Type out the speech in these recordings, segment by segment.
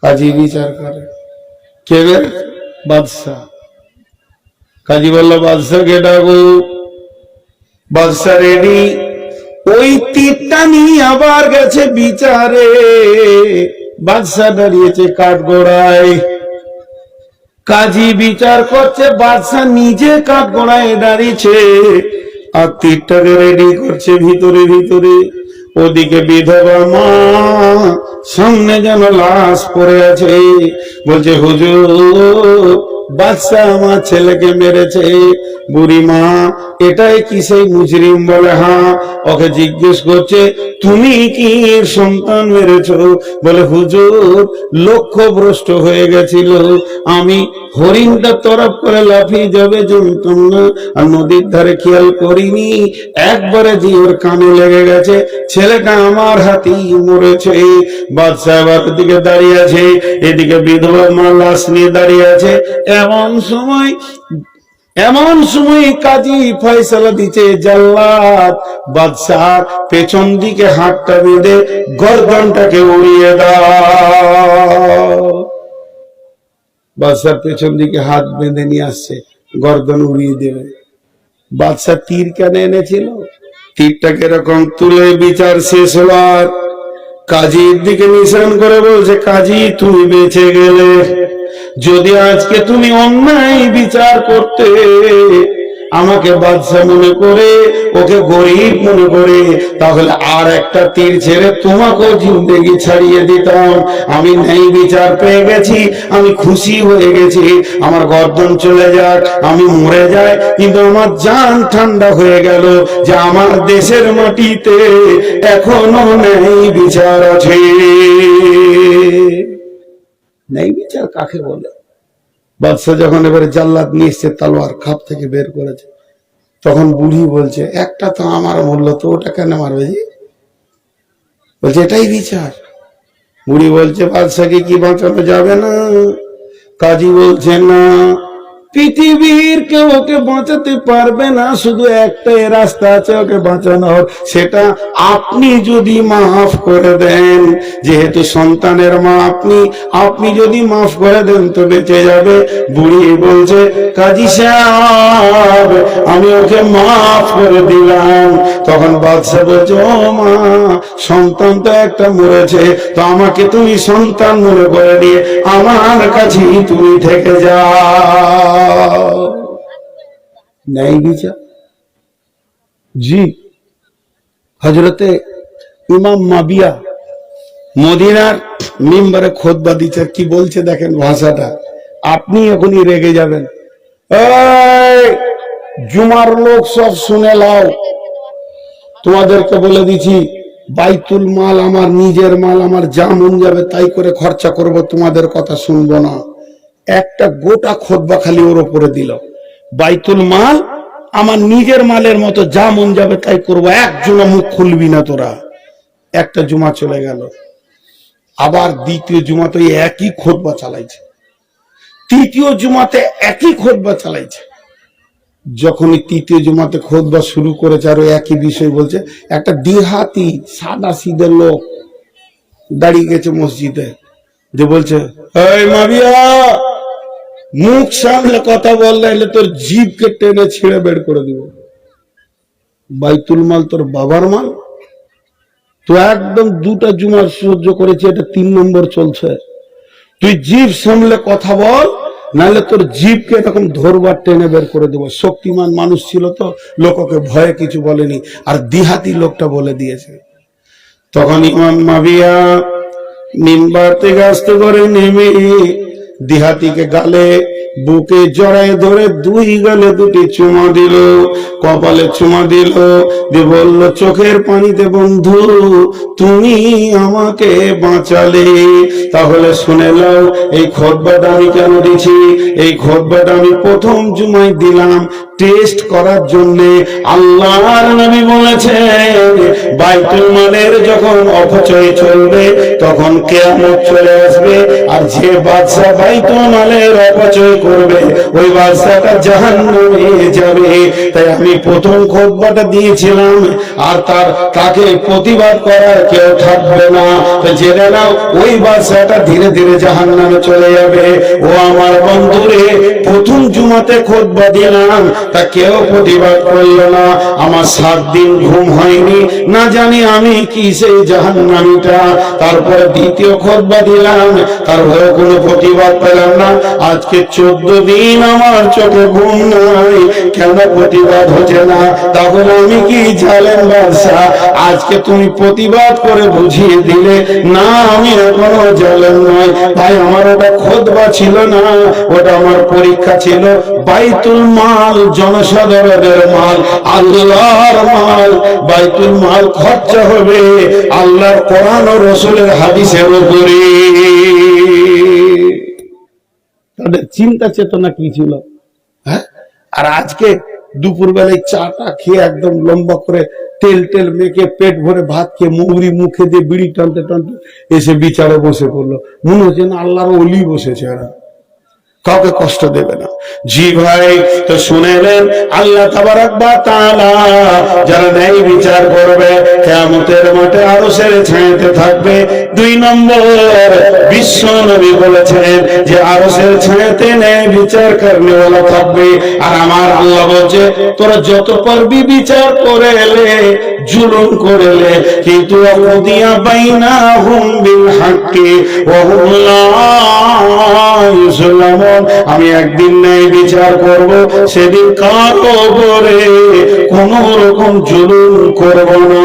কাজী বিচার করে। কে বের? বাদশাহ। কাজী বলল বাদশাহকে ডাকো। বাদশাহ রেডি। ওই তীরটা নিয়ে আবার গেছে বিচারে। বাদশাহ দাঁড়িয়েছে কাঠগড়ায়। কাজী বিচার করছে, বাদশাহ নিজে কাঠগড়ায় দাঁড়িয়েছে আর তীরটাকে রেডি করছে ভিতরে ভিতরে। ওদিকে বিধবা মা, সামনে যেন লাশ পড়ে আছে। বলছে হুজুর, বাদশাহ আমার ছেলেকে মেরেছে। বুড়ি মা, এটাই কি সেই মুজরিম? বলে হ্যাঁ। ওকে জিজ্ঞেস করছে তুমি কি সন্তান মেরেছো? বলে হুজুর, লক্ষ্য ভ্রষ্ট হয়ে গেছিল। আমি হরিণটা তরফ করে লাফিয়ে যাবে জানতাম না, আর নদীর ধারে খেয়াল করিনি, একবারে দিয়ে ওর কানে লেগে গেছে, ছেলেটা আমার হাতেই মরেছে। বাদশাহ আবার দিকে দাঁড়িয়ে আছে, এদিকে বিধবা মা লাশ নিয়ে দাঁড়িয়ে আছে। এমন সময় কাজী ফয়সালা দিচ্ছে, জাল্লাদ বাদশাহ পেছন দিকে হাতটা বেঁধে গর্দনটাকে উড়িয়ে দাও। বাদশার পেছন দিকে হাত বেঁধে নিয়ে আসছে, গর্দন উড়িয়ে দেবে। বাদশাহ তীর কেন এনেছিল? তীরটাকে এরকম তুলে বিচার শেষ হলো, আর কাজীর দিকে নিশান করে বলছে, কাজী তুমি বেঁচে গেলে। যদি আজকে তুমি অন্যায় বিচার করতে, আমাকে বাদশাহ মনে করে, ওকে গরিব মনে করে, তাহলে আর একটা তীর ছেড়ে তোমাকেও জিন্দেগি ছাড়িয়ে দিতাম। আমি ন্যায় বিচার পেয়ে গেছি, আমি খুশি হয়ে গেছি। আমার গর্দন চলে যাক, আমি মরে যাই, কিন্তু আমার জান ঠান্ডা হয়ে গেল যে আমার দেশের মাটিতে এখনো ন্যায় বিচার আছে। ন্যায় বিচার কাকে বলে? বাদশাহ যখন এবারে জাল্লাদ নিয়ে এসছে, তালোয়ার খাপ থেকে বের করেছে, তখন বুড়ি বলছে, একটা তো আমার মরলো, তো ওটা কেন মারবে? বলছে এটাই বিচার। বুড়ি বলছে বাদশাকে কি বাঁচানো যাবে না? কাজী বলছে না, পৃথিবীর কেউ ওকে বাঁচাতে পারবে না, শুধু একটাই রাস্তা আছে ওকে বাঁচানোর, সেটা আপনি যদি মাফ করে দেন। যেহেতু সন্তানের মা আপনি যদি মাফ করে দেন তো বেঁচে যাবে। বুড়ি বলছে, কাজী সাহেব আমি ওকে মাফ করে দিলাম। তখন বাদশাহ বলছে, ও মা, সন্তান তো একটা মরেছে, তো আমাকে তুমি সন্তান মনে করে দিয়ে আমার কাছেই তুমি থেকে যাও। ন্যায় বিচার। জি, হযরতে ইমাম মাবিয়া মদিনার মিম্বরে খুতবা দিচ্ছে, কি বলছে দেখেন ভাষাটা, আপনি এখনই রেগে যাবেন। এই জুমার লোক সব শুনে লাও, তোমাদেরকে বলে দিছি, বাইতুল মাল আমার নিজের মাল, আমার যা মন যাবে তাই করে খরচা করব, তোমাদের কথা শুনবো না। একটা গোটা খুতবা খালি ওর উপরে দিল, বাইতুল মাল আমার নিজের মালের মতো, যা মন যাবে তাই করবো, একজনও মুখ খুলবি না তোরা। একটা জুমা চলে গেল, আবার দ্বিতীয় জুমাতে একই খুতবা চালাইছে, তৃতীয় জুমাতে একই খুতবা চালাইছে। যখনই তৃতীয় জুমাতে খুতবা শুরু করেছে, আরো একই বিষয় বলছে, একটা দেহাতি সাদা সিধে লোক দাঁড়িয়ে গেছে মসজিদে, যে বলছে, এই মাবিয়া, মুখ সামলে কথা বললে এলে তোর জিভকে টেনে ছিঁড়ে বের করে দিব। বাইতুল মাল তোর বাবার মাল, তো একদম দুটা জুমার সহ্য করেছে, এটা 3 নম্বর চলছে। তুই জিভ সামলে কথা বল, নাহলে তোর জিভকে এরকম ধরবার টেনে বের করে দেবো। শক্তিমান মানুষ ছিল তো, লোককে ভয়ে কিছু বলেনি, আর দিহাতি লোকটা বলে দিয়েছে। তখন ইমাম মাবিয়া মিম্বার থেকে আস্তে করে নেমে দিহাতিকে গালে বুকে জড়ায় ধরে 2 গালে 2টি চুমা দিল, কপালে চুমা দিল, দিয়ে বলল, চোখের পানিতে বন্ধু তুমি আমাকে বাঁচালে। তাহলে শুনে নাও, এই খুতবাটা আমি কেন দিছি? এই খুতবাটা আমি প্রথম জুমায় দিলাম টেস্ট করার জন্য। আল্লাহর নবী বলেছেন, বাইতুল মালের যখন অপচয় চলবে, তখন কিয়ামত চলে আসবে, আর যে বাদশা বাইতুল মালের অপচয় করবে ওই বাদশাটা জাহান্নামে যাবে। তাই আমি প্রথম খুতবাটা দিয়েছিলাম, আর তাকে প্রতিবাদ করার কেউ থাকবে না। জেনে নাও ওই বাদশাটা ধীরে ধীরে জাহান্নামে চলে যাবে। ও আমার বন্ধুরে, প্রথম জুমাতে খুতবা দিলাম, তা কেউ প্রতিবাদ করলো না। আমার 7 দিন ঘুম হয়নি, না জানি আমি কি সেই জাহান্নামীটা। তারপরে দ্বিতীয় খুতবা দিলাম, তারপরে কোনো প্রতিবাদ পেলাম না। আজকে 14 দিন আমার চোখে ঘুম নাই, কেন প্রতিবাদ হচ্ছে না? তাহলে আমি কি জালেম বাদশা? আজকে তুমি প্রতিবাদ করে বুঝিয়ে দিলে না আমি এখনো জালেম নয়। ভাই আমার ওটা খুতবা ছিল না, ওটা আমার পরীক্ষা ছিল। বাইতুল মাল জনসাধারণের মাল, আল্লাহর মাল। বাইতুল মাল খরচা হবে আল্লাহর কোরআন ও রাসূলের হাদিসের উপরে। তাদের চিন্তা চেতনা কি ছিল? হ্যাঁ, আর আজকে দুপুর বেলায় চাটা খেয়ে একদম লম্বা করে তেল তেল মেখে পেট ভরে ভাত খেয়ে মুহুরি মুখে দিয়ে বিড়ি টানতে টানতে এসে বিচারে বসে পড়লো। মনে হচ্ছে না আল্লাহর ওলি বসেছে, এরা কাউকে কষ্ট দেবে না। জি ভাই, তো শুনেলেন আল্লাহ তাবারক ওয়া তাআলা যারা ন্যায় বিচার করবে কিয়ামতের মাঠে আরশের ছায়াতে থাকবে। 2 নম্বর বিশ্ব নবী বলেছেন যে আরশের ছায়াতে ন্যায় বিচার করনে ওয়ালা থাকবে। আর আমার আল্লাহ বলছে তোরা যত পারবি বিচার করে এলে, জুলুম করে এলে, কিন্তু ওয়াকুদিয়া বাইনাহুম বিল হাক্কি ওয়া হুম লা ইউযলামুন। আমি একদিন ন্যায় বিচার করব, সেদিন কারো উপরে কোন রকম জুলুম করব না।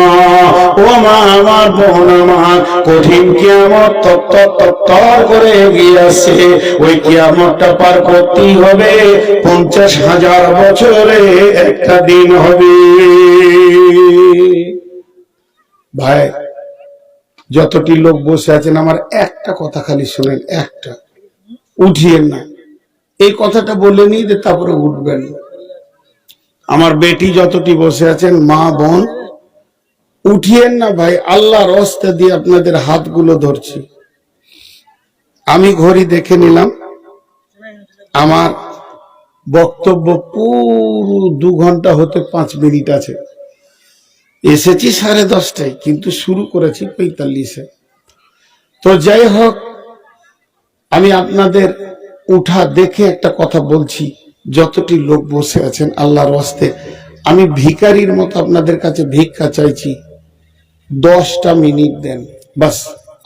ও মা আমার বোন আমার, কঠিন কিয়ামত তত্তর করে এগিয়ে আসছে। ওই কিয়ামতটা পার করতেই হবে। 50,000 বছরে একটা দিন হবে। ভাই যতটি লোক বসে আছেন, আমার একটা কথা খালি শুনেন, একটা উঠিয়েন না। এই কথাটা বলে নিই, তারপরে উঠবেন। আমার বেটি যতটি বসে আছেন, মা বোন, উঠিয়েন না ভাই। আল্লাহর রাস্তা দিয়ে আপনাদের হাতগুলো ধরছি। আমি ঘড়ি দেখে নিলাম, আমার বক্তব্য পুরো 2 ঘন্টা হতে 5 মিনিট আছে। এসেছি 10:30টায়, কিন্তু শুরু করেছি 45-এ। তো যাই হোক, আমি আপনাদের উঠা দেখে একটা কথা বলছি। যতটি লোক বসে আছেন, আল্লাহর রাস্তায় আমি ভিখারির মতো আপনাদের কাছে ভিক্ষা চাইছি। 10টা মিনিট দেন, বাস,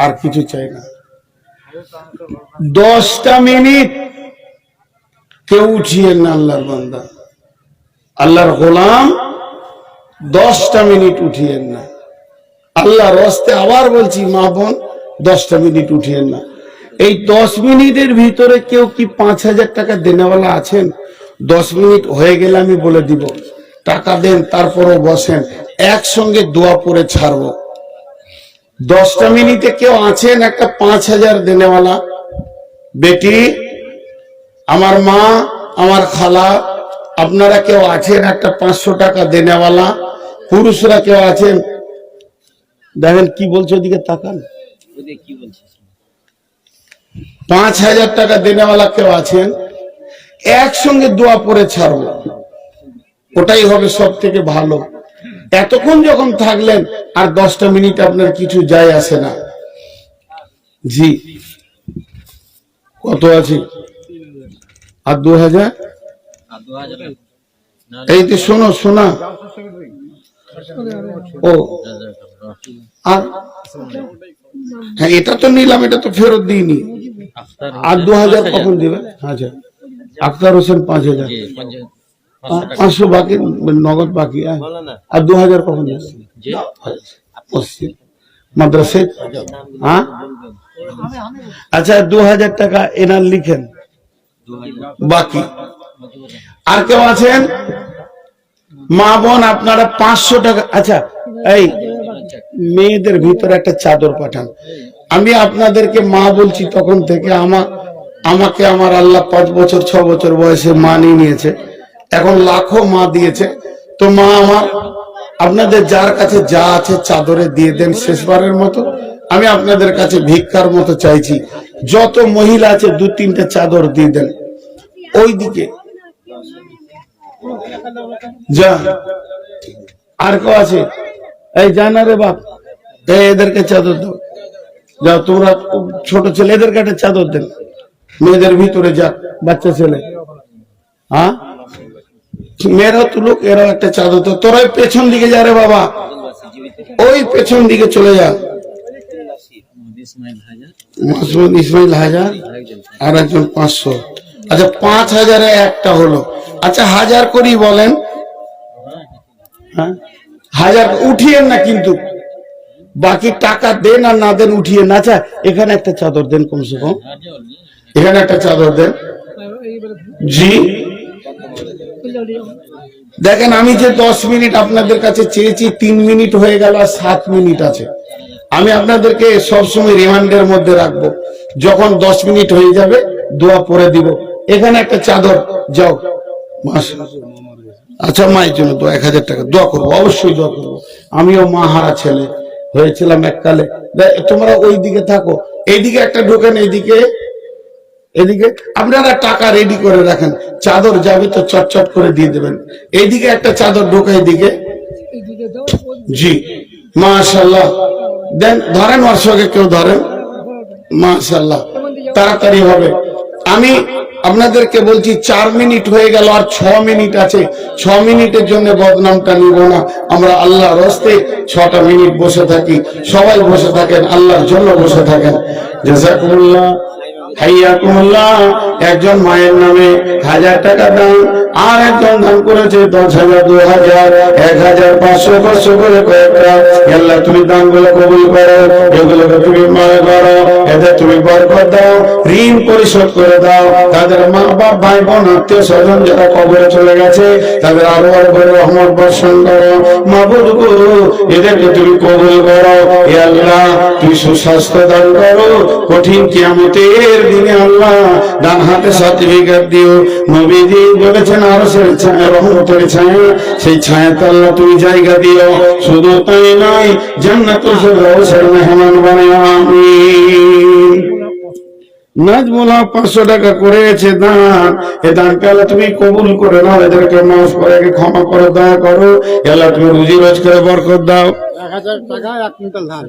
আর কিছু চাই না। 10টা মিনিট কেউ উঠিয়েন না। আল্লাহর বান্দা, আল্লাহর গোলাম, 10টা মিনিট উঠিয়েন না। আল্লাহর রাস্তায় আবার বলছি, মা বোন, 10টা মিনিট উঠিয়েন না। এই 10 মিনিটের ভিতরে কেউ কি 5,000 টাকা দেনেওয়ালা আছেন? 10 মিনিট হয়ে গেলে আমি বলে দিব টাকা দেন, তারপরও বসেন, একসঙ্গে দোয়া পড়ে ছাড়বো। 10টা মিনিটে কেউ আছেন একটা 5,000 দেনেওয়ালা? বেটি, আমার মা, আমার খালা, আপনারা কেউ আছেন একটা 500 টাকা দেনেওয়ালা? পুরুষরা কেউ আছেন? দেখেন কি বলছে, ওদিকে তাকান। 5,000 টাকা দেনেওয়ালা কেউ আছেন? একসঙ্গে দোয়া পড়ে ছাড়বো, ওটাই হবে সব থেকে ভালো। এতক্ষণ যখন থাকলেন, আর 10টা মিনিট আপনার কিছু যায় আসে না। জি, কত আছে? আর 2000? এই যে শোনো শোনা, ও আর হ্যাঁ, এটা তো নিলাম, এটা তো ফেরত দিইনি। আর 2000 কখন দিবে? আচ্ছা, আখতার হোসেন 5000, 500 বাকি, নগদ বাকি। আর 2000 কখন দিবে? মাদ্রাসে। হ্যাঁ, আচ্ছা, 2000 টাকা এনার লিখেন বাকি। আর কেউ আছেন? মা বোন, আপনারা 500 টাকা। আচ্ছা, এই মেয়েদের ভিতরে একটা চাদর পাঠান। আমি আপনাদেরকে মা বলছি তখন থেকে। আমাকে আমার আল্লাহ 5 বছর 6 বছর বয়সে মা নিয়েছে, এখন লাখো মা দিয়েছে। তো মা আমার, আপনাদের যার কাছে যা আছে চাদরে দিয়ে দেন শেষবারের মতো। আমি আপনাদের কাছে ভিক্ষার মতো চাইছি, যত মহিলা আছে 2-3টে চাদর দিয়ে দেন ওইদিকে। যা আর কেউ আছে? এই জানা রে বাপ, এদেরকে চাদর দাও। যাও তোমরা ছোট ছেলে, এদেরকে একটা চাদর দেন। মেয়েদের ভিতরে যাক, বাচ্চা ছেলে, হ্যাঁ মেয়েরাও তুলুক, এরাও একটা চাদর দাও। তোরা পেছন দিকে যা রে বাবা, ওই পেছন দিকে চলে যা। ইসমাইল 1000 আর একজন 500। আচ্ছা 5000-এ একটা হলো। আচ্ছা 1000 করি বলেন, হ্যাঁ 1000 উঠিয়েন না, কিন্তু বাকি টাকা দেন আর না দেন উঠিয়ে না। আচ্ছা এখানে একটা চাদর দেন, কমসে কম এখানে একটা চাদর দেন। জি দেখেন, আমি যে 10 মিনিট আপনাদের কাছে চেয়েছি, 3 মিনিট হয়ে গেল আর 7 মিনিট আছে। আমি আপনাদেরকে সবসময় রিমান্ডের মধ্যে রাখবো, যখন 10 মিনিট হয়ে যাবে দোয়া পড়ে দিব। এখানে একটা চাদর, যাও। আচ্ছা মায়ের জন্য তো 1000 টাকা দোয়া করবো, অবশ্যই দোয়া করবো। আমিও মা হারা ছেলে হয়েছিলাম এককালে। তোমরা ওই দিকে থাকো, এইদিকে একটা ঢোকেন, এইদিকে এদিকে আপনারা টাকা রেডি করে রাখেন, চাদর যাবে তো চটচট করে দিয়ে দেবেন। এইদিকে একটা চাদর ঢোকা, এইদিকে। জি মাশাআল্লাহ, দেন ধরেন, ওর সঙ্গে কেউ ধরেন, মাশাআল্লাহ তাড়াতাড়ি হবে। আমি আপনাদেরকে বলছি 4 মিনিট হয়ে গেল আর 6 মিনিট আছে। 6 মিনিটের জন্য বদনামটা নিব না আমরা, আল্লাহর রাস্তে 6টা মিনিট বসে থাকি। সবাই বসে থাকেন, আল্লাহর জন্য বসে থাকেন। জাযাকুমুল্লাহ, হাইয়াকুমুল্লাহ। একজন মায়ের নামে 1000 টাকা দান, আর একজন দান করেছে 10,000, 2,000, 1,000, 500, 500 করে কয়েকটা। আল্লাহ তুমি দানগুলো কবুল করো, এগুলোকে তুমি মনে করো, এদের তুমি বরকত দাও, ঋণ পরিশোধ করে দাও। তাদের মা বাপ, ভাই বোন, আত্মীয় স্বজন যারা কবরে চলে গেছে, তাদের আরো আরো করে রহমত বর্ষণ করো। মাবুদ গো, এদেরকে তুমি কবুল করো। হে আল্লাহ তুমি সুস্বাস্থ্য দান করো, কঠিন কিয়ামতের দিনে আল্লাহ ডান হাতে সার্টিফিকেট দিও। নবীজি বলেছেন আরশের ছায়া, রহমতের ছায়া, সেই ছায়াতে আল্লাহ তুমি জায়গা দিও। শুধু তাই নয়, জান্নাতুল ফেরদাউসের মেহমান বানাও, আমিন। নাজমুল্লাহ 500 টাকা করেছে দান, এ দানকে আল্লাহ তুমি কবুল করে নাও, এদেরকে মাফ করে, ক্ষমা করে, দয়া করো। আল্লাহ তুমি রুজি রোজগারে বরকত দাও। 1000 টাকা 1 কুইন্টাল ধান।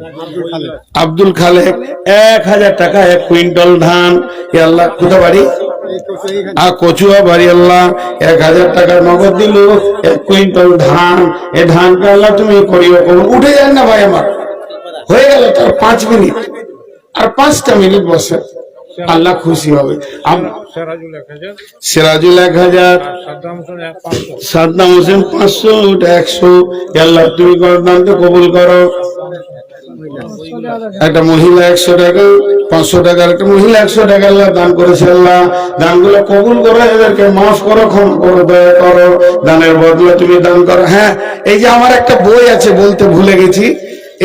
আব্দুল খালেক 1000 টাকা 1 কুইন্টাল ধান। আল্লাহ কোথা বাড়ি? কচুয়া বাড়ি। আল্লাহ 1000 টাকা নগদ দিল, 1 কুইন্টাল ধান। এই ধানকে আল্লাহ তুমি করিও কবুল। উঠে যান না ভাই আমার, হয়ে গেল তার 5 মিনিট, আর 5টা মিনিট বসে, আল্লাহ খুশি হবে। সিরাজুল 1000, সাদ্দাম হোসেন 500, 100। আল্লাহ তুমি দানকে কবুল করো। একটা মহিলা 100 টাকা, 500 টাকার একটা মহিলা 100 টাকা আল্লাহ দান করেছে। আল্লাহ দানগুলো কবুল করো, এদেরকে মাফ করো, ক্ষমা করো, দয়া করো। দানের বদলে তুমি দান করো। হ্যাঁ, এই যে আমার একটা বই আছে, বলতে ভুলে গেছি।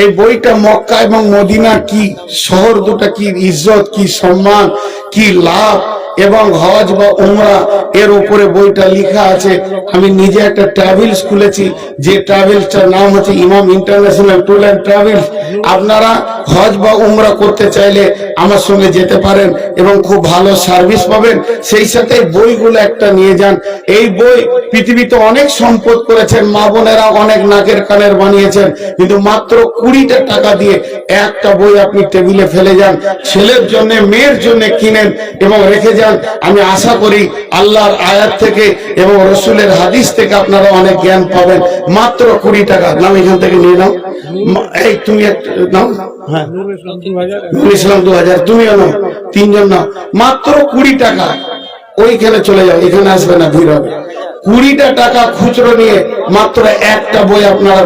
এই বইটা মক্কা এবং মদিনা কি শহর দুটা, কি ইজ্জত, কি সম্মান, কি লাভ, এবং হজ বা উমরা এর উপরে বইটা লেখা আছে। আমি নিজে একটা ট্রাভেলস খুলেছি, যে ট্রাভেলসটার নাম হচ্ছে ইমাম ইন্টারন্যাশনাল ট্যুর অ্যান্ড ট্রাভেলস। আপনারা হজ বা উমরা করতে চাইলে আমার সঙ্গে যেতে পারেন এবং খুব ভালো সার্ভিস পাবেন। সেই সাথে বইগুলো একটা নিয়ে যান। এই বই পৃথিবীতে অনেক সম্পদ করেছেন, মা বোনেরা অনেক নাকের কানের বানিয়েছেন, কিন্তু মাত্র 20টা টাকা দিয়ে একটা বই আপনি টেবিলে ফেলে যান, ছেলের জন্য, মেয়ের জন্য কিনেন এবং রেখে যান। আমি আশা করি আল্লাহর আয়াত থেকে এবং রসুলের হাদিস থেকে আপনারা অনেক জ্ঞান পাবেন। মাত্র 20 টাকা। নাম এখান থেকে নিয়ে নাও। এই তুমি নাও, হ্যাঁ নুরুল ইসলাম 2000, তুমিও নাও, 3 জন নাও। মাত্র 20 টাকা। ওইখানে চলে যাও, এখানে আসবে না, ভিড় হবে। 20টা টাকা খুচরো নিয়ে মাত্র একটা বই আপনারা